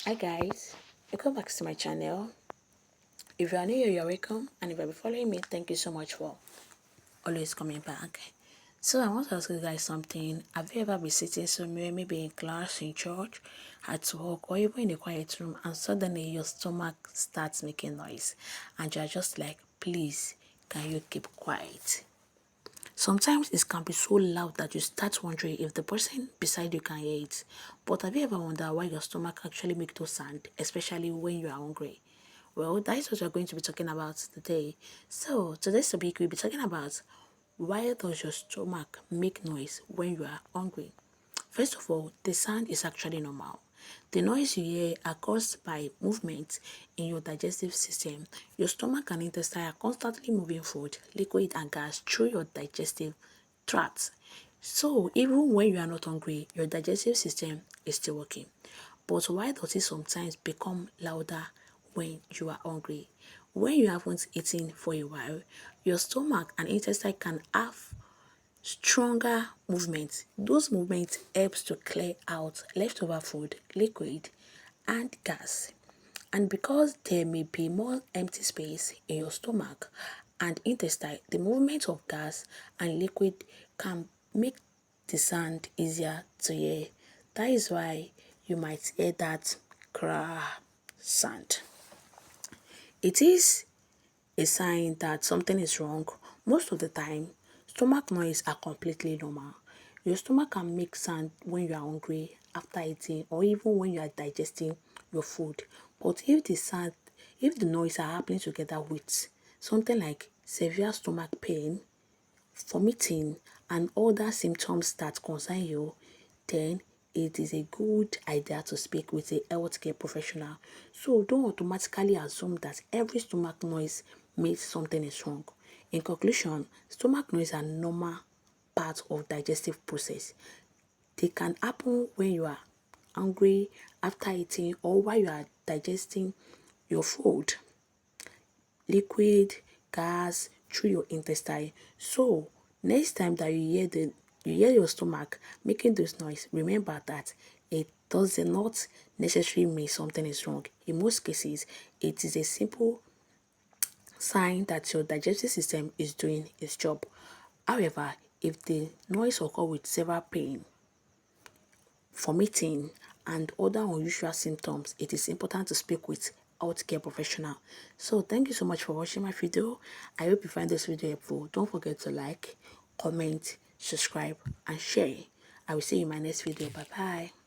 Hi guys, welcome back to my channel. If you are new here, you're welcome, and if you've been following me, thank you so much for always coming back. So I want to ask you guys something. Have you ever been sitting somewhere, maybe in class, in church, at work, or even in a quiet room, and suddenly your stomach starts making noise, and you're just like, please, can you keep quiet? Sometimes it can be so loud that you start wondering if the person beside you can hear it. But have you ever wondered why your stomach actually makes those sounds, especially when you are hungry? Well, that is what we're going to be talking about today. So, today's topic we'll be talking about why does your stomach make noise when you are hungry? First of all, the sound is actually normal. The noise you hear are caused by movement in your digestive system. Your stomach and intestine are constantly moving food, liquid, and gas through your digestive tract. So, even when you are not hungry, your digestive system is still working. But why does it sometimes become louder when you are hungry? When you haven't eaten for a while, your stomach and intestine can have stronger movements. Those movements helps to clear out leftover food, liquid, and gas. And because there may be more empty space in your stomach and intestine, the movement of gas and liquid can make the sound easier to hear. That is why you might hear that cra sound. It is a sign that something is wrong. Most of the time, stomach noise are completely normal. Your stomach can make sound when you are hungry, after eating, or even when you are digesting your food. But if the noise are happening together with something like severe stomach pain, vomiting, and other symptoms that concern you, then it is a good idea to speak with a healthcare professional. So don't automatically assume that every stomach noise means something is wrong. In conclusion, stomach noise are normal part of digestive process. They can happen when you are hungry, after eating, or while you are digesting your food, liquid, gas through your intestine. So next time that you hear your stomach making those noise, remember that it does not necessarily mean something is wrong. In most cases, it is a simple sign that your digestive system is doing its job. However, if the noise occur with severe pain, vomiting, and other unusual symptoms, it is important to speak with healthcare professional. So thank you so much for watching my video. I hope you find this video helpful. Don't forget to like, comment, subscribe, and share. I will see you in my next video. Bye bye.